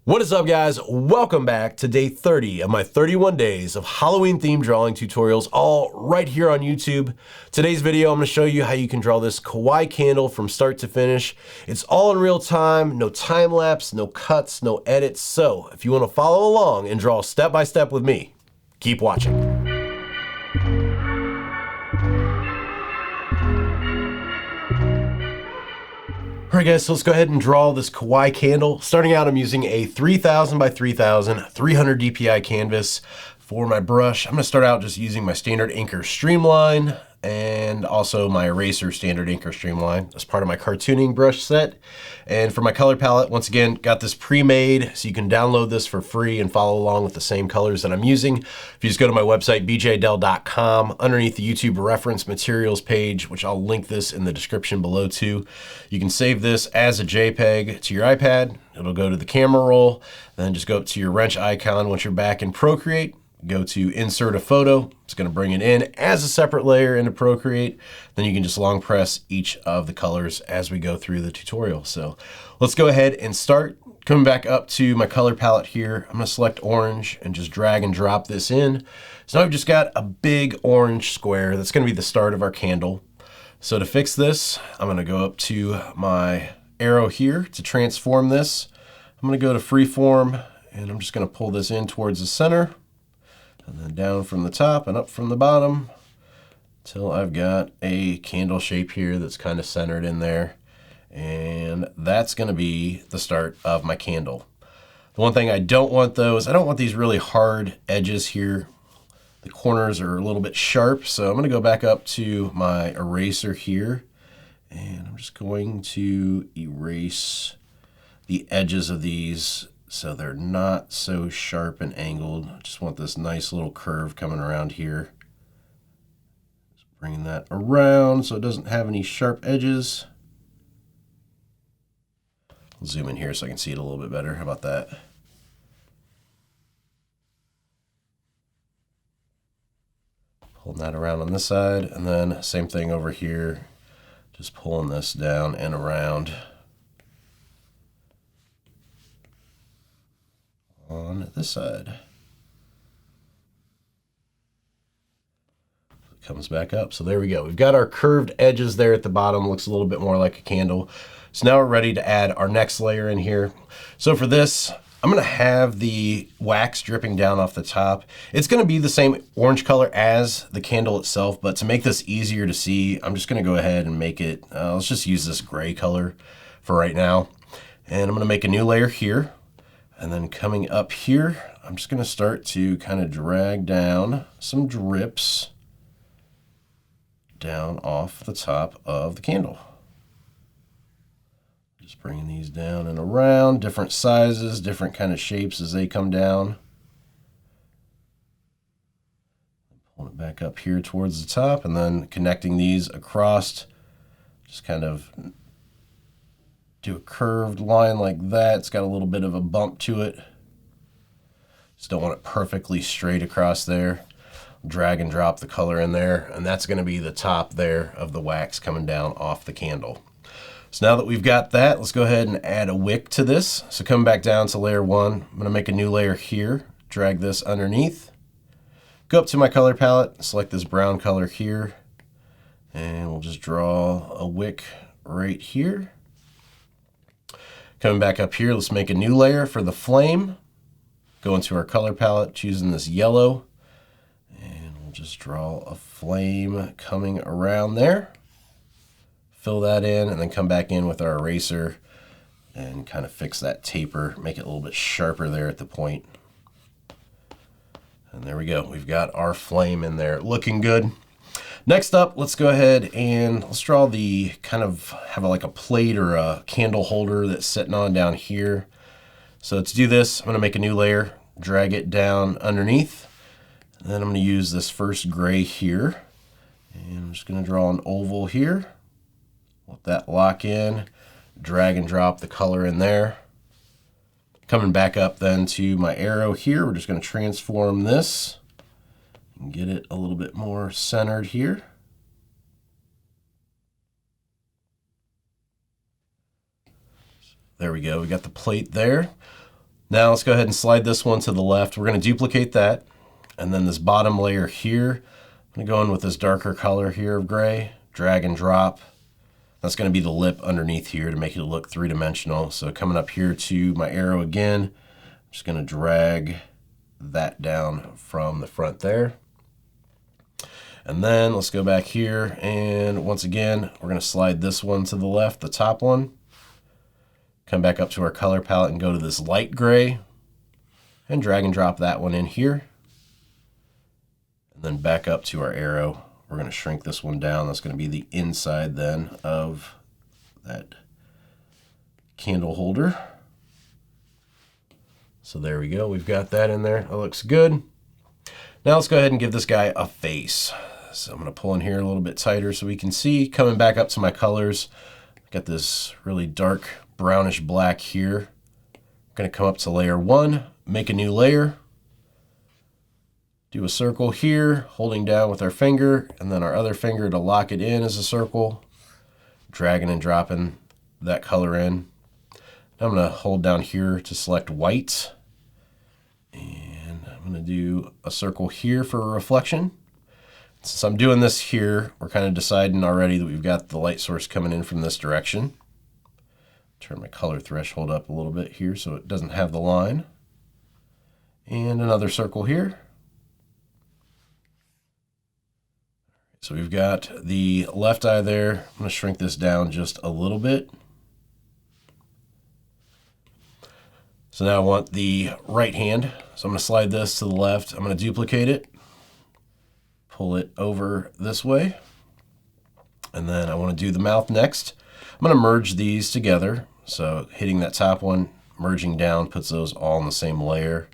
What is up, guys? Welcome back to day 30 of my 31 days of Halloween themed drawing tutorials, all right here on YouTube. Today's video, I'm going to show you how you can draw this kawaii candle from start to finish. It's all in real time, no time lapse, no cuts, no edits. So if you want to follow along and draw step by step with me, keep watching. All right, guys, so let's go ahead and draw this kawaii candle. Starting out, I'm using a 3000 by 3000, 300 DPI canvas for my brush. I'm gonna start out just using my standard inker streamline and also my eraser standard inker streamline as part of my cartooning brush set. And for my color palette, once again, got this pre-made, so you can download this for free and follow along with the same colors that I'm using. If you just go to my website, bjdell.com, underneath the YouTube reference materials page, which I'll link this in the description below too, you can save this as a JPEG to your iPad. It'll go to the camera roll, then just go up to your wrench icon once you're back in Procreate. Go to insert a photo. It's going to bring it in as a separate layer into Procreate. Then you can just long press each of the colors as we go through the tutorial. So let's go ahead and start. Coming back up to my color palette here, I'm going to select orange and just drag and drop this in. So now I've just got a big orange square. That's going to be the start of our candle. So to fix this, I'm going to go up to my arrow here to transform this. I'm going to go to freeform and I'm just going to pull this in towards the center. And then down from the top and up from the bottom until I've got a candle shape here that's kind of centered in there. And that's going to be the start of my candle. The one thing I don't want though is I don't want these really hard edges here. The corners are a little bit sharp, so I'm going to go back up to my eraser here and I'm just going to erase the edges of these so they're not so sharp and angled. I just want this nice little curve coming around here. Just bringing that around so it doesn't have any sharp edges. I'll zoom in here so I can see it a little bit better. How about that? Pulling that around on this side, and then same thing over here. Just pulling this down and around on this side. It comes back up. So there we go. We've got our curved edges there at the bottom. Looks a little bit more like a candle. So now we're ready to add our next layer in here. So for this, I'm going to have the wax dripping down off the top. It's going to be the same orange color as the candle itself, but to make this easier to see, I'm just going to go ahead and make it, let's just use this gray color for right now. And I'm going to make a new layer here. And then coming up here, I'm just going to start to kind of drag down some drips down off the top of the candle. Just bringing these down and around, different sizes, different kind of shapes as they come down. Pulling it back up here towards the top and then connecting these across, just kind of do a curved line like that. It's got a little bit of a bump to it. Just don't want it perfectly straight across there. Drag and drop the color in there, and that's going to be the top there of the wax coming down off the candle. So now that we've got that, let's go ahead and add a wick to this. So come back down to layer one. I'm going to make a new layer here, drag this underneath, go up to my color palette, select this brown color here, and we'll just draw a wick right here. Coming back up here, let's make a new layer for the flame. Go into our color palette, choosing this yellow, and we'll just draw a flame coming around there. Fill that in, and then come back in with our eraser and kind of fix that taper, make it a little bit sharper there at the point. And there we go. We've got our flame in there, looking good. Next up, let's go ahead and let's draw the kind of have like a plate or a candle holder that's sitting on down here. So to do this, I'm going to make a new layer, drag it down underneath, and then I'm going to use this first gray here, and I'm just going to draw an oval here. Let that lock in, drag and drop the color in there. Coming back up then to my arrow here, we're just going to transform this and get it a little bit more centered here. There we go. We got the plate there. Now let's go ahead and slide this one to the left. We're going to duplicate that. And then this bottom layer here, I'm going to go in with this darker color here of gray, drag and drop. That's going to be the lip underneath here to make it look three-dimensional. So coming up here to my arrow again, I'm just going to drag that down from the front there. And then let's go back here, and once again, we're going to slide this one to the left, the top one. Come back up to our color palette and go to this light gray, and drag and drop that one in here. And then back up to our arrow. We're going to shrink this one down. That's going to be the inside then of that candle holder. So there we go. We've got that in there. That looks good. Now let's go ahead and give this guy a face. So I'm going to pull in here a little bit tighter so we can see. Coming back up to my colors, got this really dark brownish black here. I'm going to come up to layer 1, make a new layer, do a circle here, holding down with our finger, and then our other finger to lock it in as a circle, dragging and dropping that color in. Now I'm going to hold down here to select white, and I'm going to do a circle here for a reflection. Since I'm doing this here, we're kind of deciding already that we've got the light source coming in from this direction. Turn my color threshold up a little bit here so it doesn't have the line. And another circle here. So we've got the left eye there. I'm going to shrink this down just a little bit. So now I want the right hand. So I'm going to slide this to the left. I'm going to duplicate it. Pull it over this way. And then I want to do the mouth next. I'm going to merge these together. So hitting that top one, merging down, puts those all in the same layer.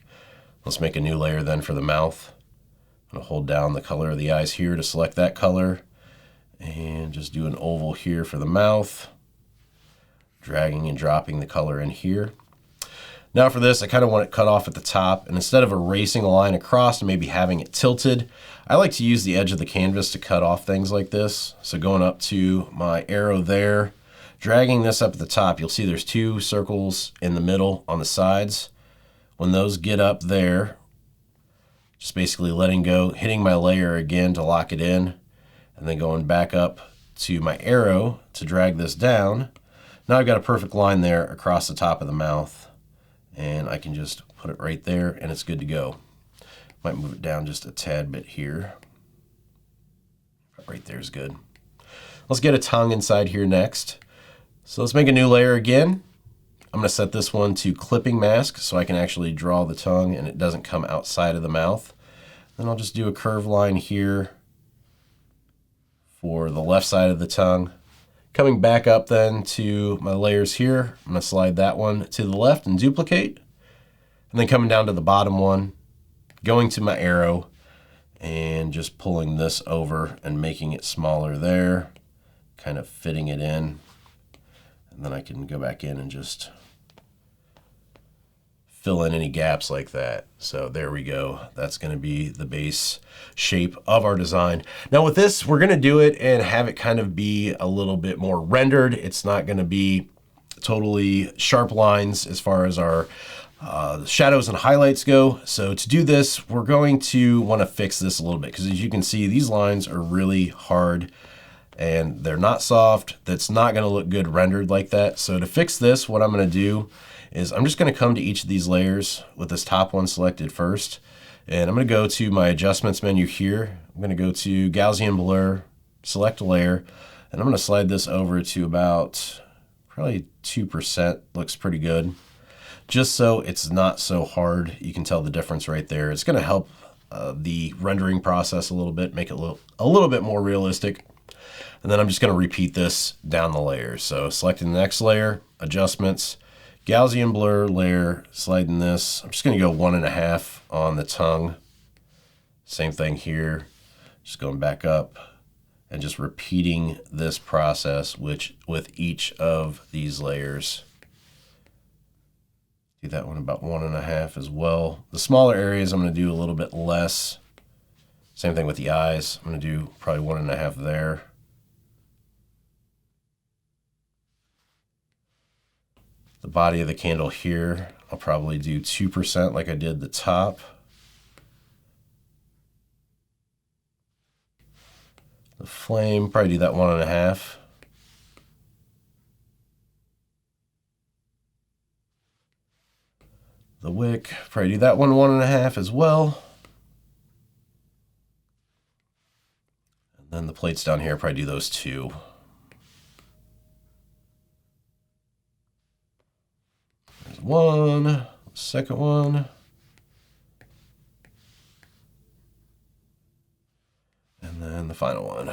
Let's make a new layer then for the mouth. I'm going to hold down the color of the eyes here to select that color. And just do an oval here for the mouth. Dragging and dropping the color in here. Now for this, I kind of want it cut off at the top, and instead of erasing a line across and maybe having it tilted, I like to use the edge of the canvas to cut off things like this. So going up to my arrow there, dragging this up at the top, you'll see there's 2 circles in the middle on the sides. When those get up there, just basically letting go, hitting my layer again to lock it in, and then going back up to my arrow to drag this down. Now I've got a perfect line there across the top of the mouth. And I can just put it right there and it's good to go. Might move it down just a tad bit here. Right there is good. Let's get a tongue inside here next. So let's make a new layer again. I'm going to set this one to clipping mask so I can actually draw the tongue and it doesn't come outside of the mouth. Then I'll just do a curved line here for the left side of the tongue. Coming back up then to my layers here, I'm going to slide that one to the left and duplicate. And then coming down to the bottom one, going to my arrow, and just pulling this over and making it smaller there, kind of fitting it in. And then I can go back in and just fill in any gaps like that. So there we go. That's going to be the base shape of our design. Now with this, we're going to do it and have it kind of be a little bit more rendered. It's not going to be totally sharp lines as far as our shadows and highlights go. So to do this, we're going to want to fix this a little bit because as you can see, these lines are really hard and they're not soft. That's not going to look good rendered like that. So to fix this, what I'm going to do is I'm just going to come to each of these layers with this top one selected first. And I'm going to go to my adjustments menu here. I'm going to go to Gaussian blur, select a layer, and I'm going to slide this over to about probably 2%. Looks pretty good. Just so it's not so hard. You can tell the difference right there. It's going to help the rendering process a little bit, make it a little bit more realistic. And then I'm just going to repeat this down the layers. So selecting the next layer, adjustments, Gaussian blur layer, sliding this. I'm just going to go 1.5 on the tongue. Same thing here. Just going back up and just repeating this process with each of these layers. Do that one about 1.5 as well. The smaller areas I'm going to do a little bit less. Same thing with the eyes. I'm going to do probably 1.5 there. The body of the candle here, I'll probably do 2% like I did the top. The flame, probably do that 1.5. The wick, probably do that one 1.5 as well. And then the plates down here, probably do those 2. There's one, second one. And then the final one.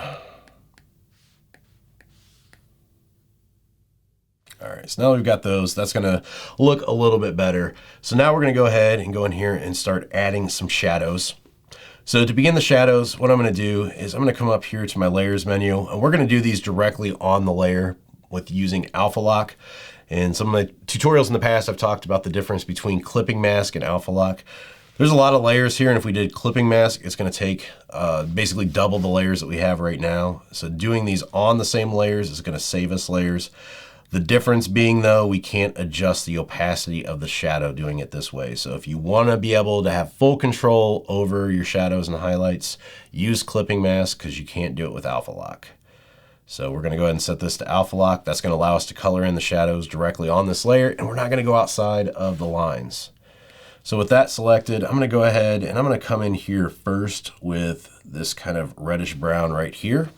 All right, so now we've got those. That's gonna look a little bit better. So now we're gonna go ahead and go in here and start adding some shadows. So to begin the shadows, what I'm gonna do is I'm gonna come up here to my layers menu, and we're gonna do these directly on the layer with using Alpha Lock. In some of my tutorials in the past, I've talked about the difference between clipping mask and Alpha Lock. There's a lot of layers here, and if we did clipping mask, it's gonna take basically double the layers that we have right now. So doing these on the same layers is gonna save us layers. The difference being, though, we can't adjust the opacity of the shadow doing it this way. So if you want to be able to have full control over your shadows and highlights, use clipping mask, because you can't do it with Alpha Lock. So we're going to go ahead and set this to Alpha Lock. That's going to allow us to color in the shadows directly on this layer, and we're not going to go outside of the lines. So with that selected, I'm going to go ahead and I'm going to come in here first with this kind of reddish brown right here.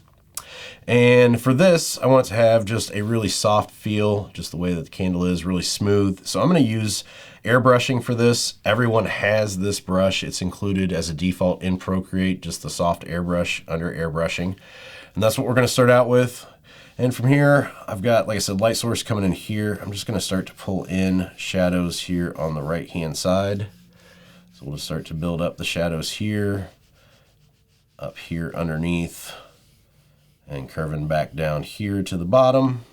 And for this, I want it to have just a really soft feel, just the way that the candle is, really smooth. So I'm going to use airbrushing for this. Everyone has this brush. It's included as a default in Procreate, just the soft airbrush under airbrushing. And that's what we're going to start out with. And from here, I've got, like I said, light source coming in here. I'm just going to start to pull in shadows here on the right-hand side. So we'll just start to build up the shadows here, up here underneath, and curving back down here to the bottom.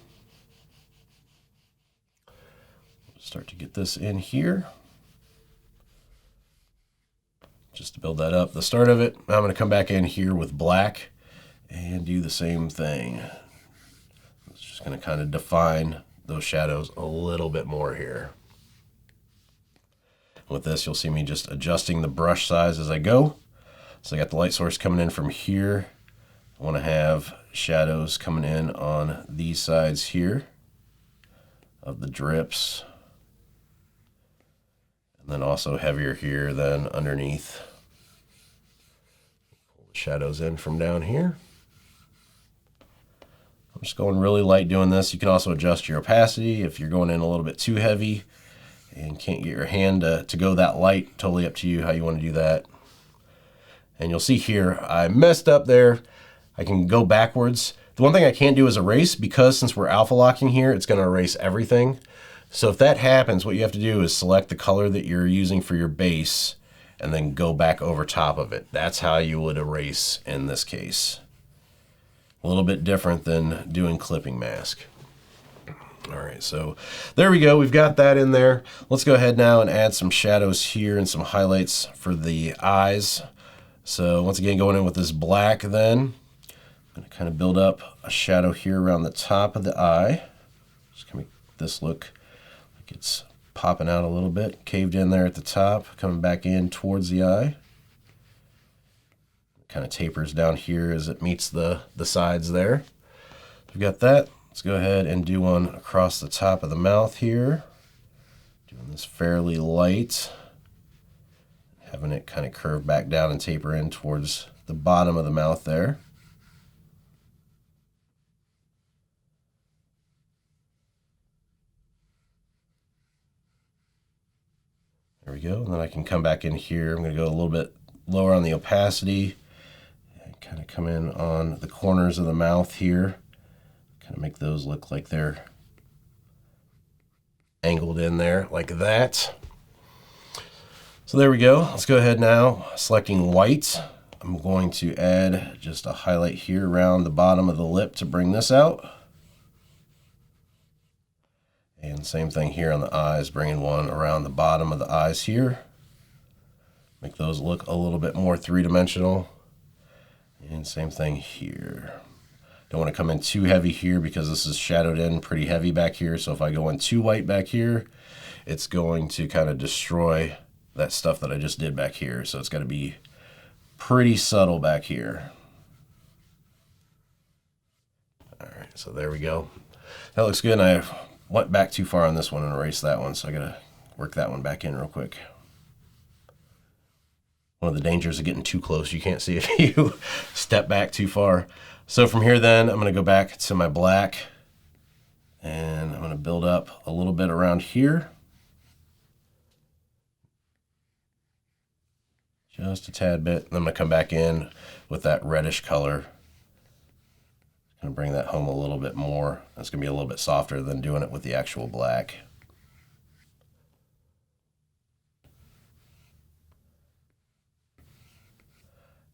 Start to get this in here. Just to build that up, the start of it. Now I'm going to come back in here with black and do the same thing. It's just going to kind of define those shadows a little bit more here. With this, you'll see me just adjusting the brush size as I go. So I got the light source coming in from here. I want to have shadows coming in on these sides here of the drips, and then also heavier here than underneath. Pull the shadows in from down here. I'm just going really light doing this. You can also adjust your opacity if you're going in a little bit too heavy and can't get your hand to go that light. Totally up to you how you want to do that. And you'll see here I messed up there. I can go backwards. The one thing I can't do is erase, because since we're alpha locking here, it's going to erase everything. So if that happens, what you have to do is select the color that you're using for your base and then go back over top of it. That's how you would erase in this case. A little bit different than doing clipping mask. All right, so there we go. We've got that in there. Let's go ahead now and add some shadows here and some highlights for the eyes. So once again, going in with this black then. I'm going to kind of build up a shadow here around the top of the eye. Just going to make this look like it's popping out a little bit, caved in there at the top, coming back in towards the eye. It kind of tapers down here as it meets the sides there. We've got that. Let's go ahead and do one across the top of the mouth here. Doing this fairly light, having it kind of curve back down and taper in towards the bottom of the mouth there. There we go, and then I can come back in here. I'm going to go a little bit lower on the opacity and kind of come in on the corners of the mouth here. Kind of make those look like they're angled in there like that. So there we go. Let's go ahead now, selecting white. I'm going to add just a highlight here around the bottom of the lip to bring this out. And same thing here on the eyes, bringing one around the bottom of the eyes here. Make those look a little bit more three-dimensional. And same thing here. Don't want to come in too heavy here because this is shadowed in pretty heavy back here. So if I go in too white back here, it's going to kind of destroy that stuff that I just did back here. So it's got to be pretty subtle back here. All right, so there we go. That looks good. And I went back too far on this one and erased that one, so I got to work that one back in real quick. One of the dangers of getting too close, you can't see if you step back too far. So from here then, I'm going to go back to my black, and I'm going to build up a little bit around here. Just a tad bit. And I'm going to come back in with that reddish color. Going to bring that home a little bit more. It's going to be a little bit softer than doing it with the actual black.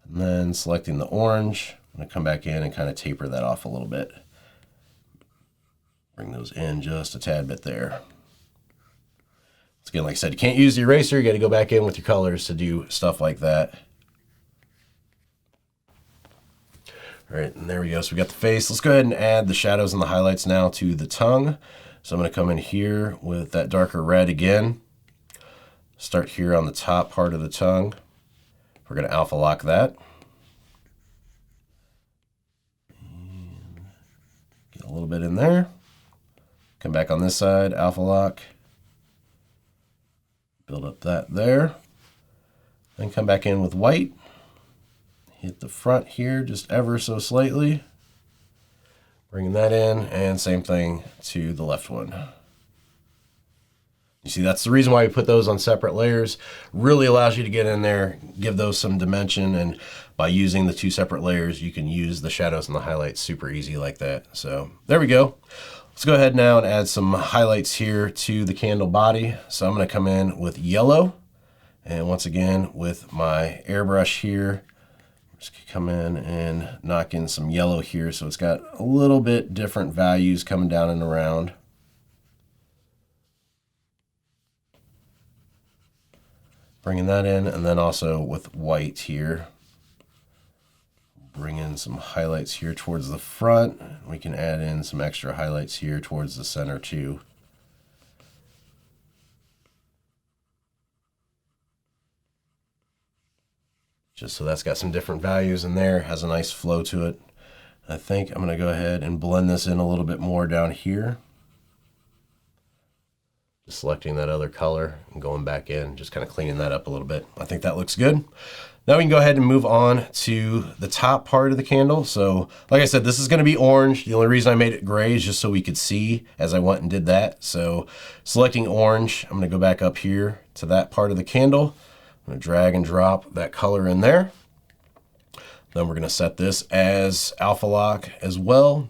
And then selecting the orange, I'm going to come back in and kind of taper that off a little bit. Bring those in just a tad bit there. Once again, like I said, you can't use the eraser. You got to go back in with your colors to do stuff like that. All right, and there we go. So we got the face. Let's go ahead and add the shadows and the highlights now to the tongue. So I'm going to come in here with that darker red again. Start here on the top part of the tongue. We're going to alpha lock that. And get a little bit in there. Come back on this side, alpha lock. Build up that there. Then come back in with white. Hit the front here just ever so slightly. Bringing that in, and same thing to the left one. You see, that's the reason why we put those on separate layers. Really allows you to get in there, give those some dimension, and by using the two separate layers, you can use the shadows and the highlights super easy like that. So there we go. Let's go ahead now and add some highlights here to the candle body. So I'm going to come in with yellow, and once again with my airbrush here, just come in and knock in some yellow here so it's got a little bit different values coming down and around. Bringing that in, and then also with white here. Bring in some highlights here towards the front. We can add in some extra highlights here towards the center too. Just so that's got some different values in there, has a nice flow to it. I think I'm going to go ahead and blend this in a little bit more down here. Just selecting that other color and going back in, just kind of cleaning that up a little bit. I think that looks good. Now we can go ahead and move on to the top part of the candle. So like I said, this is going to be orange. The only reason I made it gray is just so we could see as I went and did that. So selecting orange, I'm going to go back up here to that part of the candle. I'm going to drag and drop that color in there. Then we're going to set this as alpha lock as well.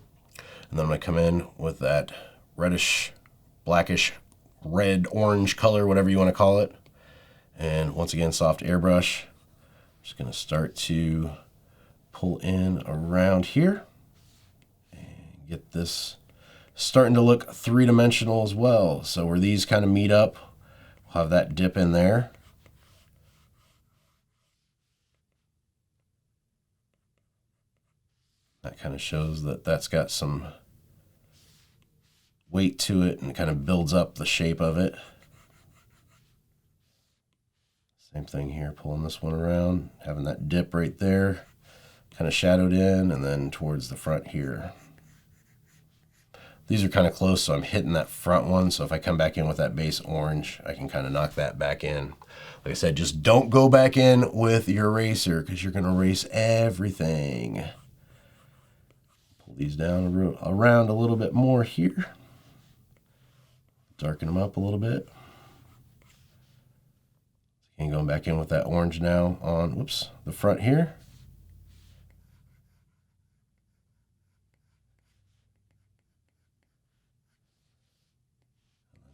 And then I'm going to come in with that reddish, blackish, red, orange color, whatever you want to call it. And once again, soft airbrush. Just going to start to pull in around here and get this starting to look three-dimensional as well. So where these kind of meet up, we'll have that dip in there. That kind of shows that that's got some weight to it and kind of builds up the shape of it. Same thing here, pulling this one around, having that dip right there, kind of shadowed in, and then towards the front here. These are kind of close, so I'm hitting that front one, so if I come back in with that base orange, I can kind of knock that back in. Like I said, just don't go back in with your eraser, because you're going to erase everything. Pull these down around a little bit more here. Darken them up a little bit. And going back in with that orange now on, whoops, the front here.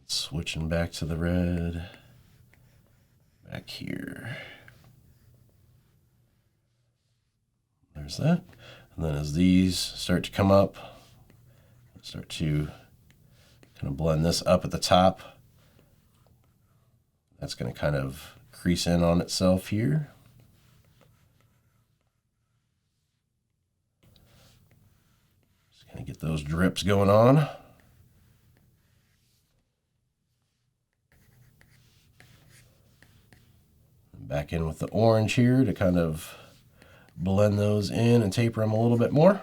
Switching back to the red back here. There's that. And then as these start to come up, start to kind of blend this up at the top. That's going to kind of crease in on itself here. Just kind of get those drips going on. Back in with the orange here to kind of blend those in and taper them a little bit more.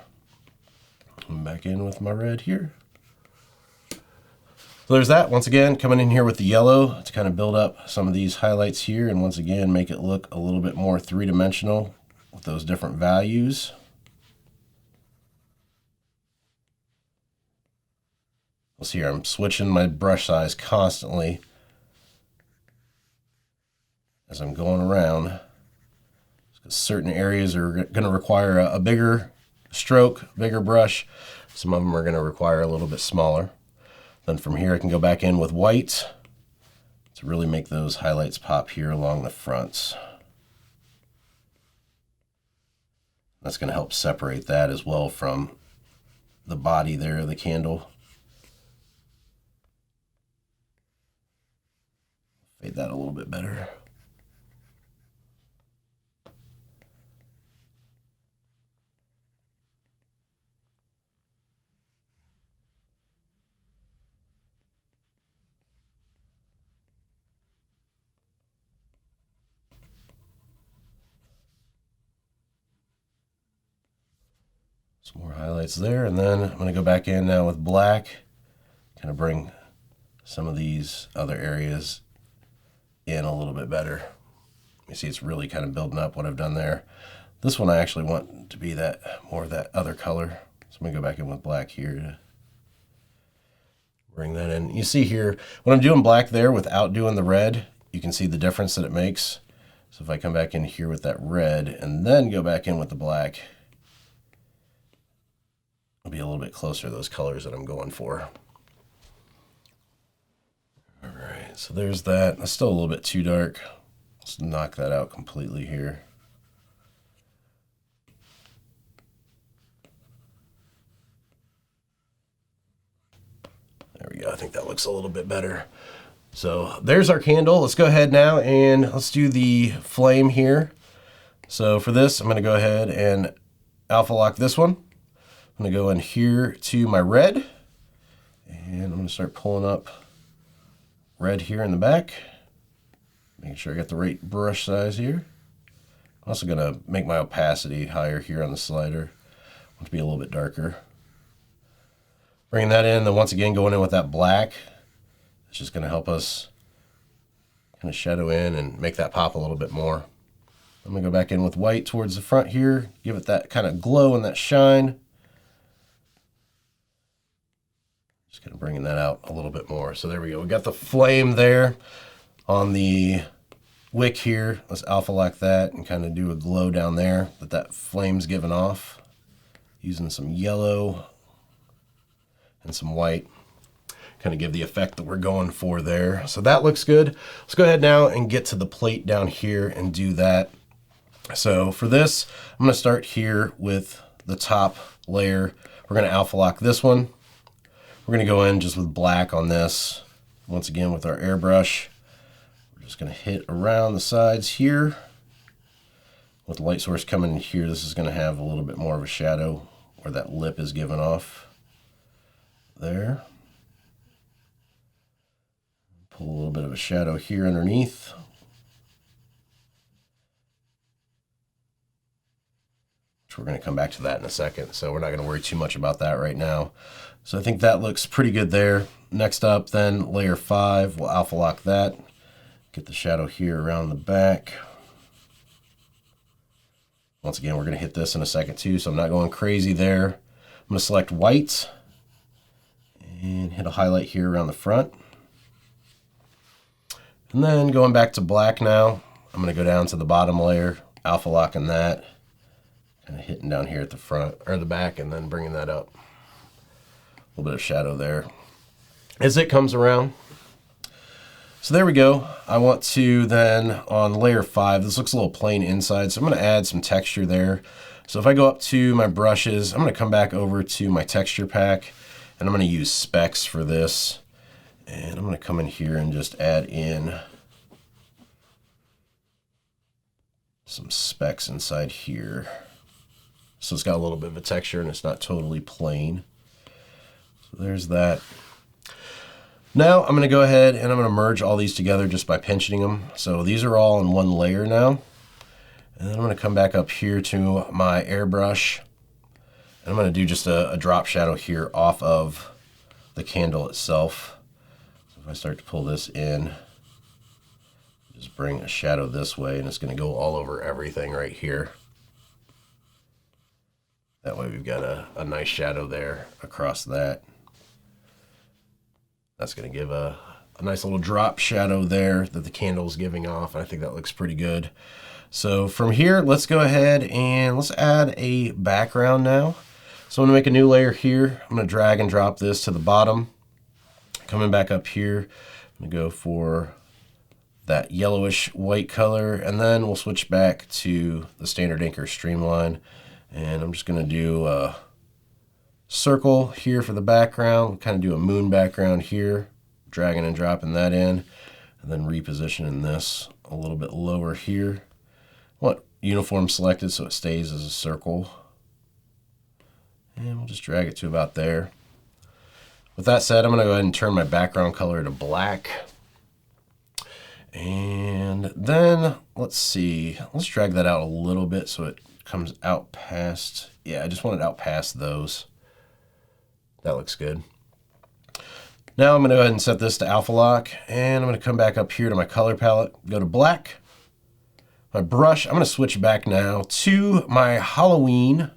And back in with my red here. So there's that. Once again, coming in here with the yellow to kind of build up some of these highlights here, and once again make it look a little bit more three-dimensional with those different values. You'll see here I'm switching my brush size constantly as I'm going around. Certain areas are going to require a bigger stroke, bigger brush. Some of them are going to require a little bit smaller. Then from here I can go back in with white to really make those highlights pop here along the fronts. That's going to help separate that as well from the body there of the candle. Fade that a little bit better. Some more highlights there, and then I'm going to go back in now with black, kind of bring some of these other areas in a little bit better. You see it's really kind of building up what I've done there. This one I actually want to be that more of that other color, so I'm going to go back in with black here to bring that in. You see here, when I'm doing black there without doing the red, you can see the difference that it makes. So if I come back in here with that red and then go back in with the black, it'll be a little bit closer to those colors that I'm going for. All right, so there's that. That's still a little bit too dark. Let's knock that out completely here. There we go. I think that looks a little bit better. So there's our candle. Let's go ahead now and let's do the flame here. So for this, I'm going to go ahead and alpha lock this one. I'm going to go in here to my red, and I'm going to start pulling up red here in the back, making sure I got the right brush size here. I'm also going to make my opacity higher here on the slider. I want it to be a little bit darker. Bringing that in, then once again going in with that black. It's just going to help us kind of shadow in and make that pop a little bit more. I'm going to go back in with white towards the front here, give it that kind of glow and that shine. Just kind of bringing that out a little bit more. So there we go. We got the flame there on the wick here. Let's alpha lock that and kind of do a glow down there that flame's giving off. Using some yellow and some white. Kind of give the effect that we're going for there. So that looks good. Let's go ahead now and get to the plate down here and do that. So for this, I'm going to start here with the top layer. We're going to alpha lock this one. We're going to go in just with black on this. Once again with our airbrush, we're just going to hit around the sides here. With the light source coming in here, this is going to have a little bit more of a shadow where that lip is giving off there. Pull a little bit of a shadow here underneath. Which we're going to come back to that in a second, so we're not going to worry too much about that right now. So I think that looks pretty good there. Next up then, layer 5, we'll alpha lock that. Get the shadow here around the back. Once again, we're going to hit this in a second too, so I'm not going crazy there. I'm going to select white and hit a highlight here around the front. And then going back to black now, I'm going to go down to the bottom layer, alpha locking that, kind of hitting down here at the front or the back, and then bringing that up. A little bit of shadow there as it comes around. So there we go. I want to then on layer 5, this looks a little plain inside, so I'm going to add some texture there. So if I go up to my brushes, I'm going to come back over to my texture pack, and I'm going to use specks for this. And I'm going to come in here and just add in some specks inside here. So it's got a little bit of a texture and it's not totally plain. So there's that. Now I'm going to go ahead and I'm going to merge all these together just by pinching them. So these are all in one layer now. And then I'm going to come back up here to my airbrush. And I'm going to do just a drop shadow here off of the candle itself. So if I start to pull this in, just bring a shadow this way, and it's going to go all over everything right here. That way we've got a nice shadow there across that. That's going to give a nice little drop shadow there that the candle is giving off. I think that looks pretty good. So from here, let's go ahead and let's add a background now. So I'm going to make a new layer here. I'm going to drag and drop this to the bottom. Coming back up here, I'm going to go for that yellowish white color, and then we'll switch back to the standard Inker Streamline. And I'm just going to do a circle here for the background, kind of do a moon background here, dragging and dropping that in, and then repositioning this a little bit lower here. I want uniform selected so it stays as a circle. And we'll just drag it to about there. With that said, I'm going to go ahead and turn my background color to black. And then, let's see, let's drag that out a little bit so it comes out past, yeah, I just want it out past those. That looks good. Now I'm going to go ahead and set this to alpha lock, and I'm going to come back up here to my color palette, go to black. My brush, I'm going to switch back now to my Halloween.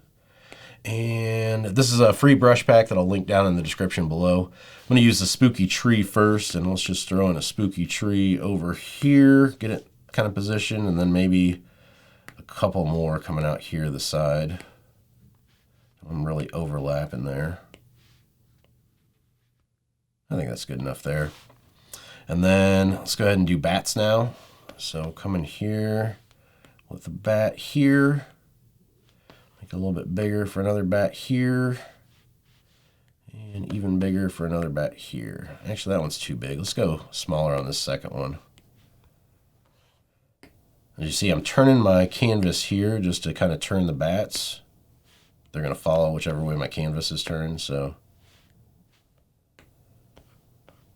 And this is a free brush pack that I'll link down in the description below. I'm going to use the spooky tree first, and let's just throw in a spooky tree over here, get it kind of positioned, and then maybe a couple more coming out here the side. I'm really overlapping there. I think that's good enough there. And then let's go ahead and do bats now. So come in here with the bat here. Make it a little bit bigger for another bat here. And even bigger for another bat here. Actually, that one's too big. Let's go smaller on this second one. As you see, I'm turning my canvas here just to kind of turn the bats. They're going to follow whichever way my canvas is turned, so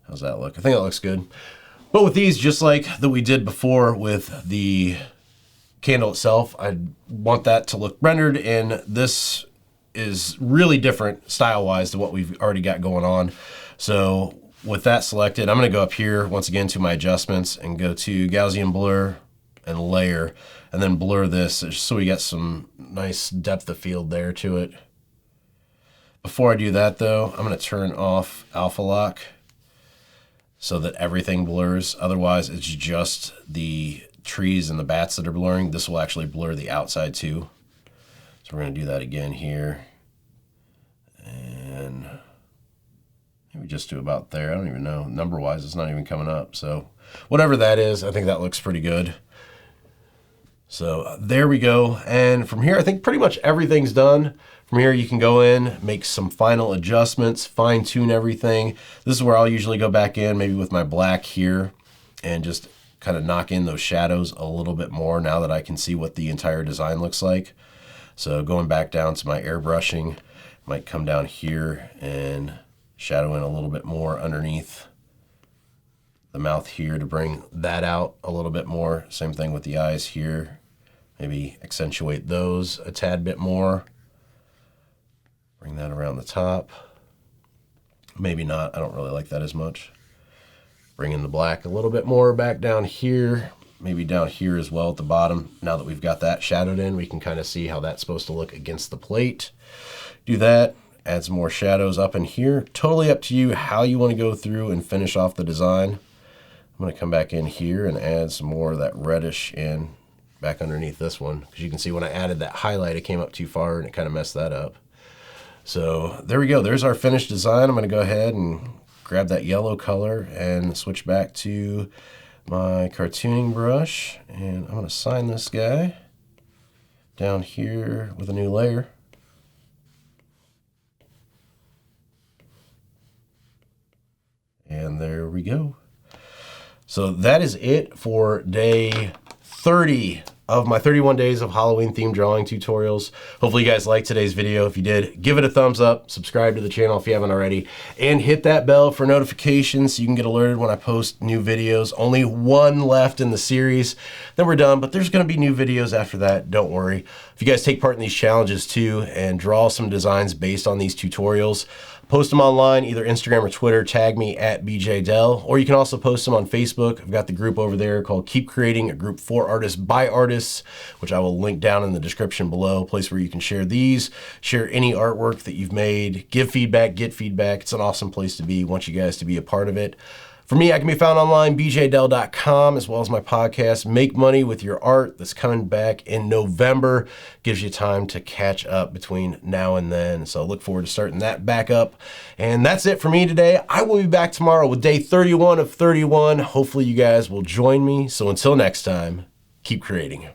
how's that look? I think that looks good. But with these, just like that we did before with the candle itself, I want that to look rendered, and this is really different style-wise to what we've already got going on. So with that selected, I'm going to go up here once again to my adjustments and go to Gaussian blur and layer, and then blur this so we get some nice depth of field there to it. Before I do that though, I'm going to turn off alpha lock so that everything blurs. Otherwise, it's just the trees and the bats that are blurring. This will actually blur the outside too. So we're going to do that again here. And maybe just do about there. I don't even know. Number-wise, it's not even coming up. So whatever that is, I think that looks pretty good. So there we go. And from here, I think pretty much everything's done. From here, you can go in, make some final adjustments, fine-tune everything. This is where I'll usually go back in, maybe with my black here, and just kind of knock in those shadows a little bit more now that I can see what the entire design looks like. So going back down to my airbrushing, might come down here and shadow in a little bit more underneath the mouth here to bring that out a little bit more. Same thing with the eyes here. Maybe accentuate those a tad bit more. Bring that around the top. Maybe not, I don't really like that as much. Bring in the black a little bit more back down here. Maybe down here as well at the bottom. Now that we've got that shadowed in, we can kind of see how that's supposed to look against the plate. Do that, add some more shadows up in here. Totally up to you how you want to go through and finish off the design. I'm going to come back in here and add some more of that reddish in back underneath this one. Because you can see when I added that highlight, it came up too far and it kind of messed that up. So there we go. There's our finished design. I'm going to go ahead and grab that yellow color and switch back to my cartooning brush, and I'm going to sign this guy down here with a new layer. And there we go. So that is it for day 30 of my 31 days of Halloween themed drawing tutorials. Hopefully you guys liked today's video. If you did, give it a thumbs up, subscribe to the channel if you haven't already, and hit that bell for notifications so you can get alerted when I post new videos. Only one left in the series, then we're done, but there's gonna be new videos after that, don't worry. If you guys take part in these challenges too and draw some designs based on these tutorials, post them online, either Instagram or Twitter, tag me at BJDell, or you can also post them on Facebook. I've got the group over there called Keep Creating, a group for artists by artists, which I will link down in the description below, a place where you can share these, share any artwork that you've made, give feedback, get feedback. It's an awesome place to be. I want you guys to be a part of it. For me, I can be found online, bjdell.com, as well as my podcast, Make Money with Your Art, that's coming back in November. Gives you time to catch up between now and then. So I look forward to starting that back up. And that's it for me today. I will be back tomorrow with day 31 of 31. Hopefully you guys will join me. So until next time, keep creating.